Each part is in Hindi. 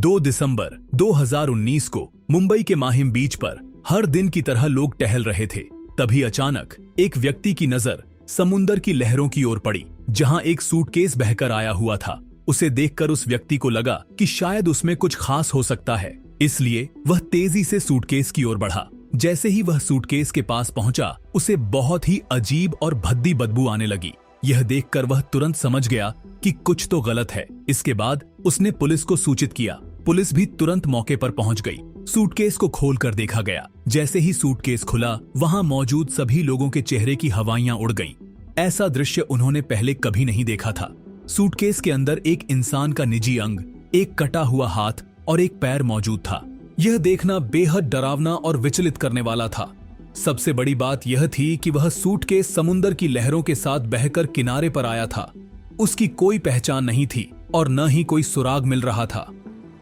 2 दिसंबर 2019 को मुंबई के माहिम बीच पर हर दिन की तरह लोग टहल रहे थे। तभी अचानक एक व्यक्ति की नजर समुंदर की लहरों की ओर पड़ी, जहां एक सूटकेस बहकर आया हुआ था। उसे देखकर उस व्यक्ति को लगा कि शायद उसमें कुछ खास हो सकता है, इसलिए वह तेजी से सूटकेस की ओर बढ़ा। जैसे ही वह सूटकेस के पास पहुंचा, उसे बहुत ही अजीब और भद्दी बदबू आने लगी। यह देखकर वह तुरंत समझ गया कि कुछ तो गलत है। इसके बाद उसने पुलिस को सूचित किया। पुलिस भी तुरंत मौके पर पहुंच गई। सूटकेस को खोलकर देखा गया। जैसे ही सूटकेस खुला, वहां मौजूद सभी लोगों के चेहरे की हवाइयां उड़ गईं। ऐसा दृश्य उन्होंने पहले कभी नहीं देखा था। सूटकेस के अंदर एक इंसान का निजी अंग, एक कटा हुआ हाथ और एक पैर मौजूद था। यह देखना बेहद डरावना और विचलित करने वाला था। सबसे बड़ी बात यह थी कि वह सूटकेस समुंदर की लहरों के साथ बहकर किनारे पर आया था। उसकी कोई पहचान नहीं थी और न ही कोई सुराग मिल रहा था।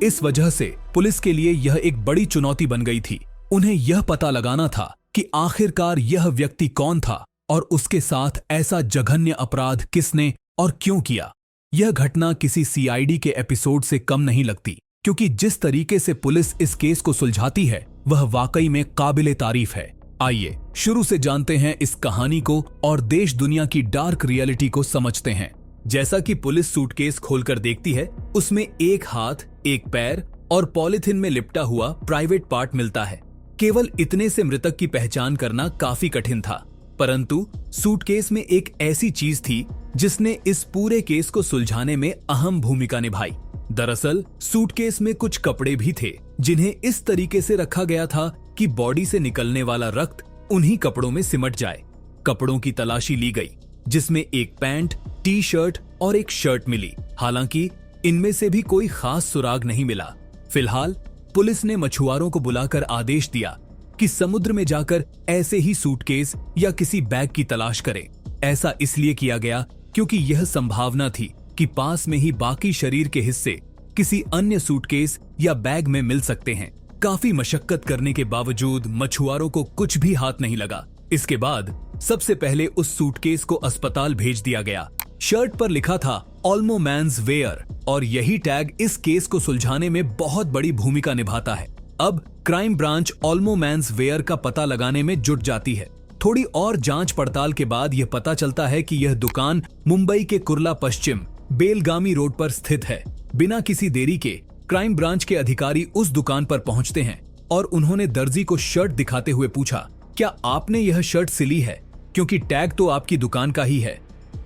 इस वजह से पुलिस के लिए यह एक बड़ी चुनौती बन गई थी। उन्हें यह पता लगाना था कि आखिरकार यह व्यक्ति कौन था और उसके साथ ऐसा जघन्य अपराध किसने और क्यों किया। यह घटना किसी सीआईडी के एपिसोड से कम नहीं लगती, क्योंकि जिस तरीके से पुलिस इस केस को सुलझाती है वह वाकई में काबिले तारीफ है। आइए शुरू से जानते हैं इस कहानी को और देश दुनिया की डार्क रियलिटी को समझते हैं। जैसा कि पुलिस सूटकेस खोलकर देखती है, उसमें एक हाथ, एक पैर और पॉलिथीन में लिपटा हुआ प्राइवेट पार्ट मिलता है। केवल इतने से मृतक की पहचान करना काफी कठिन था, परंतु सूटकेस में एक ऐसी चीज थी जिसने इस पूरे केस को सुलझाने में अहम भूमिका निभाई। दरअसल सूटकेस में कुछ कपड़े भी थे, जिन्हें इस तरीके से रखा गया था कि बॉडी से निकलने वाला रक्त उन्हीं कपड़ों में सिमट जाए। कपड़ों की तलाशी ली गई, जिसमें एक पैंट, टी शर्ट और एक शर्ट मिली। हालांकि इनमें से भी कोई खास सुराग नहीं मिला। फिलहाल पुलिस ने मछुआरों को बुलाकर आदेश दिया कि समुद्र में जाकर ऐसे ही सूटकेस या किसी बैग की तलाश करें। ऐसा इसलिए किया गया क्योंकि यह संभावना थी कि पास में ही बाकी शरीर के हिस्से किसी अन्य सूटकेस या बैग में मिल सकते हैं। काफी मशक्कत करने के बावजूद मछुआरों को कुछ भी हाथ नहीं लगा। इसके बाद सबसे पहले उस सूटकेस को अस्पताल भेज दिया गया। शर्ट पर लिखा था ऑल्मो मैन्स वेयर और यही टैग इस केस को सुलझाने में बहुत बड़ी भूमिका निभाता है। अब क्राइम ब्रांच ऑल्मो मैन्स वेयर का पता लगाने में जुट जाती है। थोड़ी और जांच पड़ताल के बाद यह पता चलता है कि यह दुकान मुंबई के कुर्ला पश्चिम बेलगामी रोड पर स्थित है। बिना किसी देरी के क्राइम ब्रांच के अधिकारी उस दुकान पर पहुंचते हैं और उन्होंने दर्जी को शर्ट दिखाते हुए पूछा, क्या आपने यह शर्ट सिली है? क्योंकि टैग तो आपकी दुकान का ही है।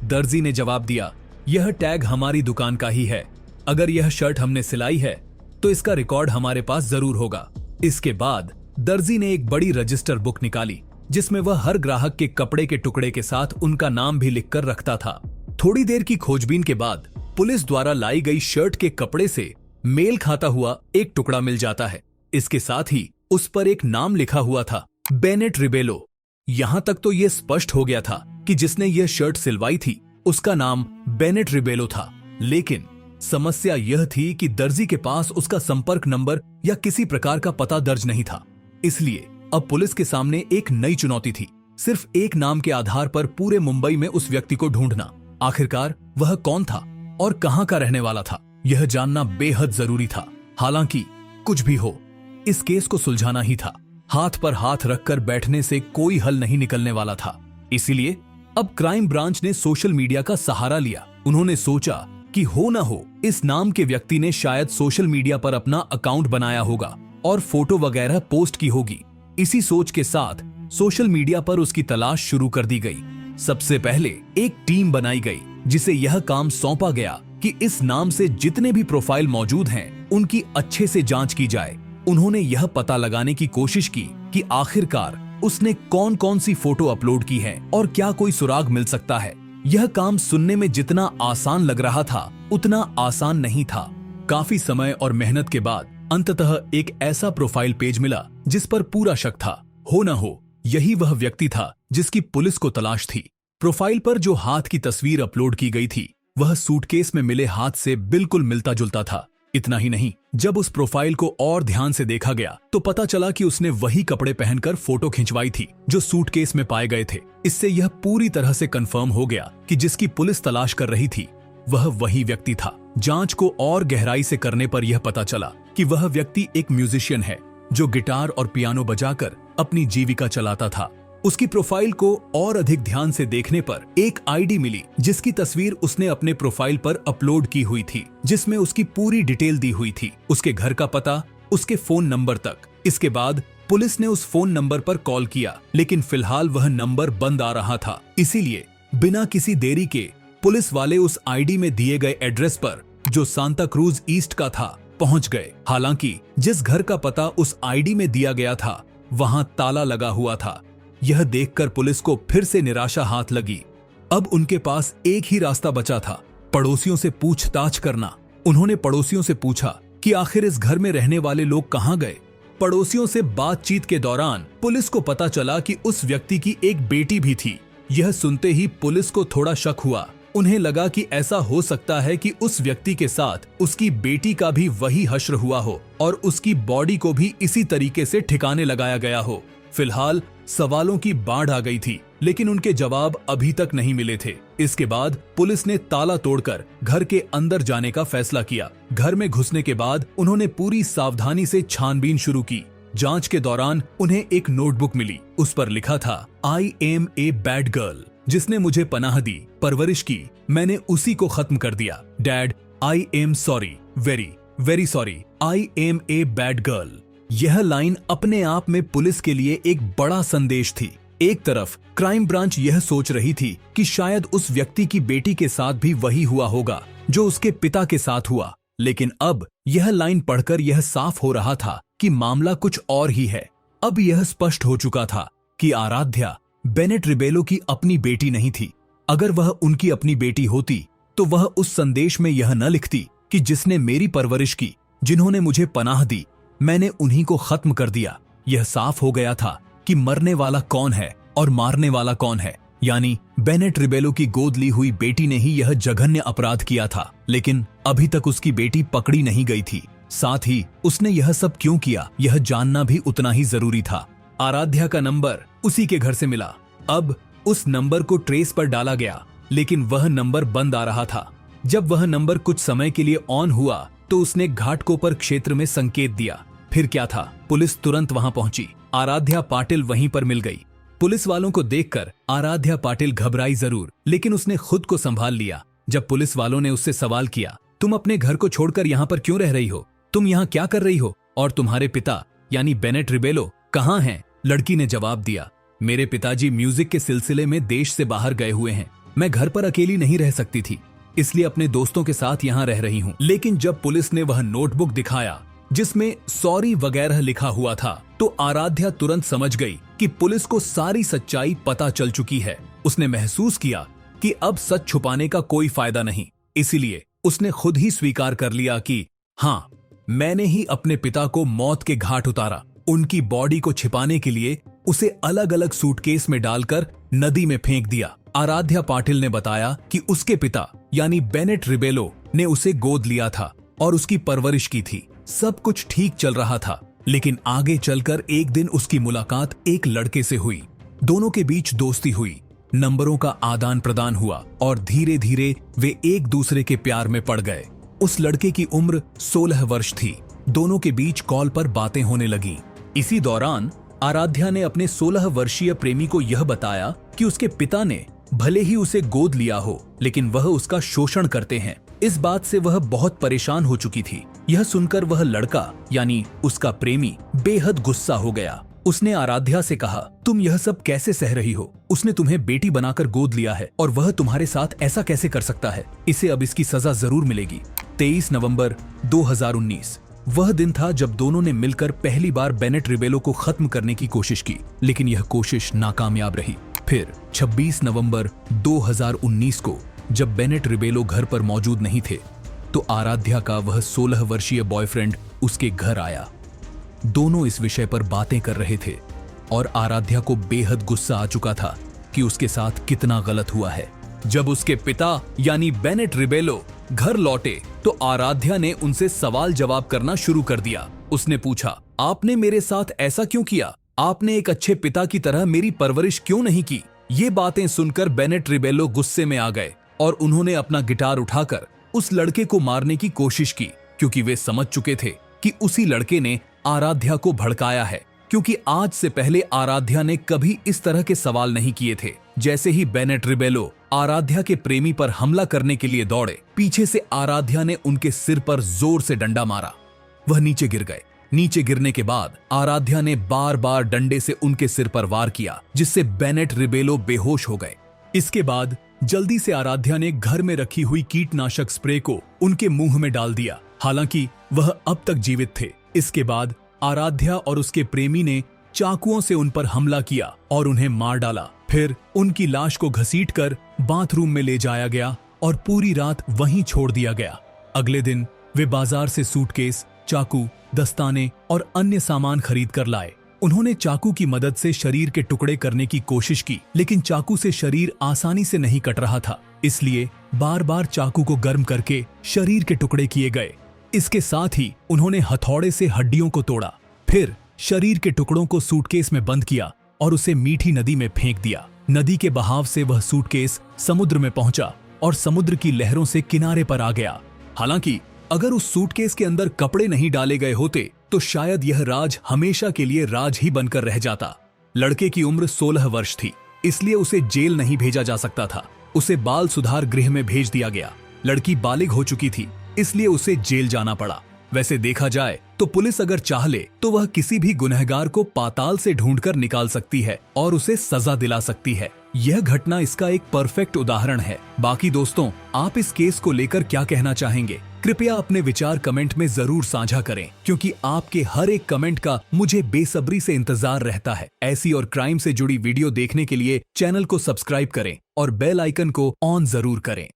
दर्जी ने जवाब दिया, यह टैग हमारी दुकान का ही है। अगर यह शर्ट हमने सिलाई है तो इसका रिकॉर्ड हमारे पास जरूर होगा। इसके बाद दर्जी ने एक बड़ी रजिस्टर बुक निकाली, जिसमें वह हर ग्राहक के कपड़े के टुकड़े के साथ उनका नाम भी लिखकर रखता था। थोड़ी देर की खोजबीन के बाद पुलिस द्वारा लाई गई शर्ट के कपड़े से मेल खाता हुआ एक टुकड़ा मिल जाता है। इसके साथ ही उस पर एक नाम लिखा हुआ था, बेनेट रिबेलो। यहां तक तो यह स्पष्ट हो गया था कि जिसने यह शर्ट सिलवाई थी उसका नाम बेनेट रिबेलो था। लेकिन समस्या यह थी कि दर्जी के पास उसका संपर्क नंबर या किसी प्रकार का पता दर्ज नहीं था। इसलिए अब पुलिस के सामने एक नई चुनौती थी, सिर्फ एक नाम के आधार पर पूरे मुंबई में उस व्यक्ति को ढूंढना। आखिरकार वह कौन था और कहां का रहने वाला था, यह जानना बेहद जरूरी था। हालांकि कुछ भी हो, इस केस को सुलझाना ही था। हाथ पर हाथ रखकर बैठने से कोई हल नहीं निकलने वाला था। इसीलिए अब क्राइम ब्रांच ने सोशल मीडिया का सहारा लिया। उन्होंने सोचा कि हो ना हो इस नाम के व्यक्ति ने शायद सोशल मीडिया पर अपना अकाउंट बनाया होगा और फोटो वगैरह पोस्ट की होगी। इसी सोच के साथ सोशल मीडिया पर उसकी तलाश शुरू कर दी गई। सबसे पहले एक टीम बनाई गई, जिसे यह काम सौंपा गया कि इस नाम से जितने भी प्रोफाइल मौजूद हैं, उनकी अच्छे से जांच की जाए। उन्होंने यह पता लगाने की कोशिश की कि आखिरकार उसने कौन कौन सी फोटो अपलोड की है और क्या कोई सुराग मिल सकता है। यह काम सुनने में जितना आसान लग रहा था, उतना आसान नहीं था। काफी समय और मेहनत के बाद अंततः एक ऐसा प्रोफाइल पेज मिला जिस पर पूरा शक था। हो न हो यही वह व्यक्ति था जिसकी पुलिस को तलाश थी। प्रोफाइल पर जो हाथ की तस्वीर अपलोड की गई थी, वह सूटकेस में मिले हाथ से बिल्कुल मिलता जुलता था। इतना ही नहीं, जब उस प्रोफाइल को और ध्यान से देखा गया तो पता चला कि उसने वही कपड़े पहनकर फोटो खिंचवाई थी जो सूटकेस में पाए गए थे। इससे यह पूरी तरह से कंफर्म हो गया कि जिसकी पुलिस तलाश कर रही थी वह वही व्यक्ति था। जांच को और गहराई से करने पर यह पता चला कि वह व्यक्ति एक म्यूजिशियन है जो गिटार और पियानो बजाकर अपनी जीविका चलाता था। उसकी प्रोफाइल को और अधिक ध्यान से देखने पर एक आईडी मिली जिसकी तस्वीर उसने अपने प्रोफाइल पर अपलोड की हुई थी, जिसमें उसकी पूरी डिटेल दी हुई थी, उसके घर का पता, उसके फोन नंबर तक। इसके बाद पुलिस ने उस फोन नंबर पर कॉल किया, लेकिन फिलहाल वह नंबर बंद आ रहा था। इसीलिए बिना किसी देरी के पुलिस वाले उस आईडी में दिए गए एड्रेस पर, जो सांता क्रूज ईस्ट का था, पहुंच गए। हालांकि जिस घर का पता उस आईडी में दिया गया था वहां ताला लगा हुआ था। यह देखकर पुलिस को फिर से निराशा हाथ लगी। अब उनके पास एक ही रास्ता बचा था, पड़ोसियों से पूछताछ करना। उन्होंने पड़ोसियों से पूछा कि आखिर इस घर में रहने वाले लोग कहां गए। पड़ोसियों से बातचीत के दौरान पुलिस को पता चला कि उस व्यक्ति की एक बेटी भी थी। यह सुनते ही पुलिस को थोड़ा शक हुआ। उन्हें लगा कि ऐसा हो सकता है कि उस व्यक्ति के साथ उसकी बेटी का भी वही हश्र हुआ हो और उसकी बॉडी को भी इसी तरीके से ठिकाने लगाया गया हो। फिलहाल सवालों की बाढ़ आ गई थी, लेकिन उनके जवाब अभी तक नहीं मिले थे। इसके बाद पुलिस ने ताला तोड़कर घर के अंदर जाने का फैसला किया। घर में घुसने के बाद उन्होंने पूरी सावधानी से छानबीन शुरू की। जांच के दौरान उन्हें एक नोटबुक मिली। उस पर लिखा था, I am a bad girl. जिसने मुझे पनाह दी, परवरिश की, मैंने उसी को खत्म कर दिया। Dad, I am sorry, very very sorry, I am a bad girl. यह लाइन अपने आप में पुलिस के लिए एक बड़ा संदेश थी। एक तरफ क्राइम ब्रांच यह सोच रही थी कि शायद उस व्यक्ति की बेटी के साथ भी वही हुआ होगा जो उसके पिता के साथ हुआ, लेकिन अब यह लाइन पढ़कर यह साफ हो रहा था कि मामला कुछ और ही है। अब यह स्पष्ट हो चुका था कि आराध्या बेनेट रिबेलो की अपनी बेटी नहीं थी। अगर वह उनकी अपनी बेटी होती तो वह उस संदेश में यह न लिखती कि जिसने मेरी परवरिश की, जिन्होंने मुझे पनाह दी, मैंने उन्हीं को खत्म कर दिया। यह साफ हो गया था कि मरने वाला कौन है और मारने वाला कौन है, यानी बेनेट रिबेलो की गोद ली हुई बेटी ने ही यह जघन्य अपराध किया था। लेकिन अभी तक उसकी बेटी पकड़ी नहीं गई थी। साथ ही उसने यह सब क्यों किया, यह जानना भी उतना ही जरूरी था। आराध्या का नंबर उसी के घर से मिला। अब उस नंबर को ट्रेस पर डाला गया, लेकिन वह नंबर बंद आ रहा था। जब वह नंबर कुछ समय के लिए ऑन हुआ तो उसने घाटकोपर क्षेत्र में संकेत दिया। फिर क्या था, पुलिस तुरंत वहां पहुंची। आराध्या पाटिल वहीं पर मिल गई। पुलिस वालों को देखकर आराध्या पाटिल घबराई जरूर, लेकिन उसने खुद को संभाल लिया। जब पुलिस वालों ने उससे सवाल किया, तुम अपने घर को छोड़कर यहाँ पर क्यों रह रही हो, तुम यहाँ क्या कर रही हो, और तुम्हारे पिता यानी बेनेट रिबेलो कहाँ हैं? लड़की ने जवाब दिया, मेरे पिताजी म्यूजिक के सिलसिले में देश से बाहर गए हुए हैं। मैं घर पर अकेली नहीं रह सकती थी, इसलिए अपने दोस्तों के साथ यहाँ रह रही हूँ। लेकिन जब पुलिस ने वह नोटबुक दिखाया जिसमें सॉरी वगैरह लिखा हुआ था, तो आराध्या तुरंत समझ गई कि पुलिस को सारी सच्चाई पता चल चुकी है। उसने महसूस किया कि अब सच छुपाने का कोई फायदा नहीं। इसीलिए उसने खुद ही स्वीकार कर लिया कि हाँ, मैंने ही अपने पिता को मौत के घाट उतारा। उनकी बॉडी को छिपाने के लिए उसे अलग अलग सूटकेस में डालकर नदी में फेंक दिया। आराध्या पाटिल ने बताया कि उसके पिता यानी बेनेट रिबेलो ने उसे गोद लिया था और उसकी परवरिश की थी। सब कुछ ठीक चल रहा था, लेकिन आगे चलकर एक दिन उसकी मुलाकात एक लड़के से हुई। दोनों के बीच दोस्ती हुई, नंबरों का आदान प्रदान हुआ और धीरे धीरे वे एक दूसरे के प्यार में पड़ गए। उस लड़के की उम्र 16 वर्ष थी। दोनों के बीच कॉल पर बातें होने लगी। इसी दौरान आराध्या ने अपने 16 वर्षीय प्रेमी को यह बताया कि उसके पिता ने भले ही उसे गोद लिया हो, लेकिन वह उसका शोषण करते हैं। इस बात से वह बहुत परेशान हो चुकी थी। यह सुनकर वह लड़का यानी उसका प्रेमी बेहद गुस्सा हो गया। उसने आराध्या से कहा, तुम यह सब कैसे सह रही हो? उसने तुम्हें बेटी बनाकर गोद लिया है और वह तुम्हारे साथ ऐसा कैसे कर सकता है? इसे अब इसकी सजा जरूर मिलेगी। 23 नवंबर 2019 वह दिन था जब दोनों ने मिलकर पहली बार बेनेट रिबेलो को खत्म करने की कोशिश की, लेकिन यह कोशिश नाकामयाब रही। फिर 26 नवंबर 2019 को जब बेनेट रिबेलो घर पर मौजूद नहीं थे, तो आराध्या का वह 16 वर्षीय बॉयफ्रेंड उसके घर आया। दोनों इस विषय पर बातें कर रहे थे और आराध्या को बेहद गुस्सा आ चुका था कि उसके साथ कितना गलत हुआ है। जब उसके पिता यानी बेनेट रिबेलो घर लौटे तो आराध्या ने उनसे सवाल जवाब करना शुरू कर दिया। उसने पूछा, आपने मेरे साथ ऐसा क्यों किया? आपने एक अच्छे पिता की तरह मेरी परवरिश क्यों नहीं की? ये बातें सुनकर बेनेट रिबेलो गुस्से में आ गए। और उन्होंने अपना गिटार उठाकर उस लड़के को मारने की कोशिश की, क्योंकि वे समझ चुके थे कि उसी लड़के ने आराध्या को भड़काया है, क्योंकि आज से पहले आराध्या ने कभी इस तरह के सवाल नहीं किए थे। जैसे ही बेनेट रिबेलो आराध्या के प्रेमी पर हमला करने के लिए दौड़े, पीछे से आराध्या ने उनके सिर पर जोर से डंडा मारा। वह नीचे गिर गए। नीचे गिरने के बाद आराध्या ने बार बार डंडे से उनके सिर पर वार किया, जिससे बेनेट रिबेलो बेहोश हो गए। इसके बाद जल्दी से आराध्या ने घर में रखी हुई कीटनाशक स्प्रे को उनके मुंह में डाल दिया। हालांकि वह अब तक जीवित थे। इसके बाद आराध्या और उसके प्रेमी ने चाकुओं से उन पर हमला किया और उन्हें मार डाला। फिर उनकी लाश को घसीटकर बाथरूम में ले जाया गया और पूरी रात वहीं छोड़ दिया गया। अगले दिन वे बाजार से सूटकेस, चाकू, दस्ताने और अन्य सामान खरीद कर लाए। उन्होंने चाकू की मदद से शरीर के टुकड़े करने की कोशिश की, लेकिन चाकू से शरीर आसानी से नहीं कट रहा था। इसलिए बार बार चाकू को गर्म करके शरीर के टुकड़े किए गए। इसके साथ ही उन्होंने हथौड़े से हड्डियों को तोड़ा। फिर शरीर के टुकड़ों को सूटकेस में बंद किया और उसे मीठी नदी में फेंक दिया। नदी के बहाव से वह सूटकेस समुद्र में पहुंचा और समुद्र की लहरों से किनारे पर आ गया। हालांकि अगर उस सूटकेस के अंदर कपड़े नहीं डाले गए होते तो शायद यह राज हमेशा के लिए राज ही बनकर रह जाता। लड़के की उम्र 16 वर्ष थी, इसलिए उसे जेल नहीं भेजा जा सकता था। उसे बाल सुधार गृह में भेज दिया गया। लड़की बालिग हो चुकी थी, इसलिए उसे जेल जाना पड़ा। वैसे देखा जाए तो पुलिस अगर चाह ले तो वह किसी भी गुनहगार को पाताल से ढूंढकर निकाल सकती है और उसे सजा दिला सकती है। यह घटना इसका एक परफेक्ट उदाहरण है। बाकी दोस्तों, आप इस केस को लेकर क्या कहना चाहेंगे? कृपया अपने विचार कमेंट में जरूर साझा करें, क्योंकि आपके हर एक कमेंट का मुझे बेसब्री से इंतजार रहता है। ऐसी और क्राइम से जुड़ी वीडियो देखने के लिए चैनल को सब्सक्राइब करें और बेल आइकन को ऑन जरूर करें।